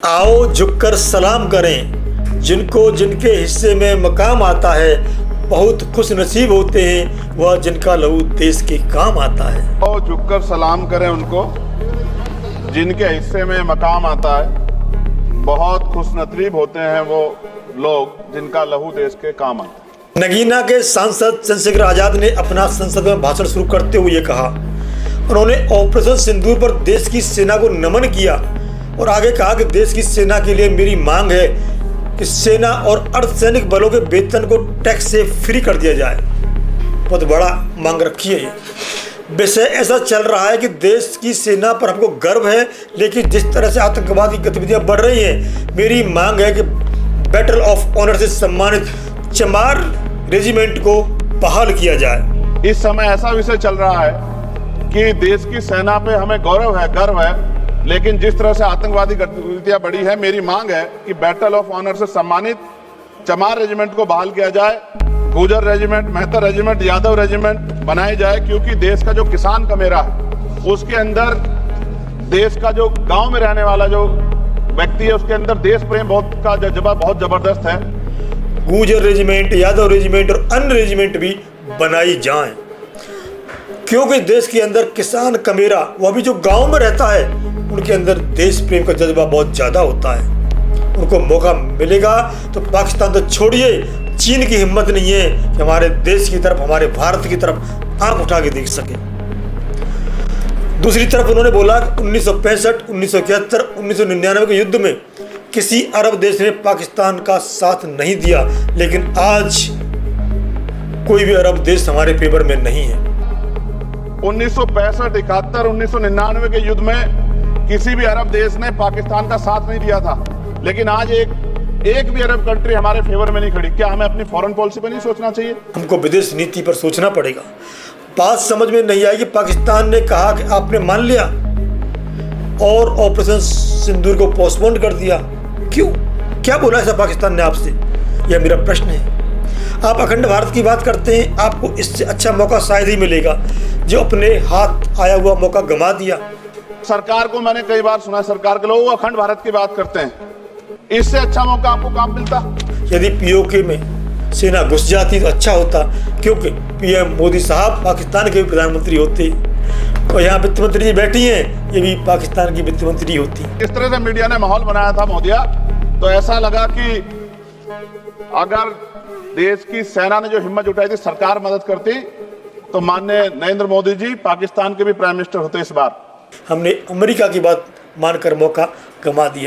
आओ झुककर सलाम करें, जिनको जिनके हिस्से में मकाम आता है। बहुत खुश नसीब होते हैं वह जिनका लहू देश के काम आता है। आओ झुककर सलाम करें उनको जिनके हिस्से में मकाम आता है। बहुत खुश नसीब होते हैं वो लोग जिनका लहू देश के काम आता है। नगीना के सांसद चंद्रशेखर आजाद ने अपना संसद में भाषण शुरू करते हुए कहा, उन्होंने ऑपरेशन सिंदूर पर देश की सेना को नमन किया और आगे कहा कि देश की सेना के लिए मेरी मांग है कि सेना और अर्धसैनिक बलों के वेतन को टैक्स से फ्री कर दिया जाए। बहुत बड़ा मांग रखी है ये। विषय ऐसा चल रहा है कि देश की सेना पर हमको गर्व है, लेकिन जिस तरह से आतंकवादी गतिविधियां बढ़ रही हैं, मेरी मांग है कि बैटल ऑफ ऑनर से सम्मानित चमार रेजिमेंट को बहाल किया जाए। इस समय ऐसा विषय चल रहा है कि देश की सेना पे हमें गौरव है, गर्व है, लेकिन जिस तरह से आतंकवादी गतिविधियां बढ़ी है, मेरी मांग है कि बैटल ऑफ ऑनर से सम्मानित चमार रेजिमेंट को बहाल किया जाए। Gurjar regiment, Mehtar regiment, Yadav regiment बनाए जाए, क्योंकि देश का जो किसान का मेरा है उसके अंदर देश का जो गांव में रहने वाला जो व्यक्ति है उसके अंदर देश प्रेम बहुत का जज्बा बहुत जबरदस्त है। गुर्जर रेजिमेंट, यादव रेजिमेंट और अन्य रेजिमेंट भी बनाई जाएं, क्योंकि देश के अंदर किसान कमेरा, वह भी जो गांव में रहता है, उनके अंदर देश प्रेम का जज्बा बहुत ज़्यादा होता है। उनको मौका मिलेगा तो पाकिस्तान तो छोड़िए, चीन की हिम्मत नहीं है कि हमारे देश की तरफ, हमारे भारत की तरफ आंख उठा के देख सके। दूसरी तरफ उन्होंने बोला कि 1965, 1971, 1999 के युद्ध में किसी अरब देश ने पाकिस्तान का साथ नहीं दिया, लेकिन आज कोई भी अरब देश हमारे फेवर में नहीं है। 1965, 71, 1999 के युद्ध में किसी भी अरब देश ने पाकिस्तान का साथ नहीं दिया था, लेकिन आज एक भी अरब कंट्री हमारे फेवर में नहीं खड़ी। क्या हमें अपनी फॉरेन पॉलिसी पर नहीं सोचना चाहिए? हमको विदेश नीति पर सोचना पड़ेगा। बात समझ में नहीं आई कि पाकिस्तान ने कहा कि आपने मान लिया और ऑपरेशन सिंदूर को पोस्टपोन कर दिया। क्यों? क्या बोला ऐसा पाकिस्तान ने आपसे? यह मेरा प्रश्न है। आप अखंड भारत की बात करते हैं, आपको इससे अच्छा मौका शायद ही मिलेगा, जो अपने हाथ आया हुआ मौका गंवा दिया। सरकार को मैंने कई बार सुना, सरकार के लोग अखंड भारत की बात करते हैं, इससे अच्छा मौका आपको कहाँ मिलता? यदि पीओके में सेना घुस जाती तो अच्छा होता, क्योंकि पीएम मोदी साहब पाकिस्तान के भी प्रधानमंत्री होते और यहाँ वित्त मंत्री जी बैठी हैं, ये भी पाकिस्तान की वित्त मंत्री होती। इस तरह से मीडिया ने माहौल बनाया था मोदिया, तो ऐसा लगा कि अगर देश की सेना ने जो हिम्मत जुटाई थी, सरकार मदद करती, तो माननीय नरेंद्र मोदी जी पाकिस्तान के भी प्राइम मिनिस्टर होते इस बार। हमने अमेरिका की बात मानकर मौका गंवा दिया।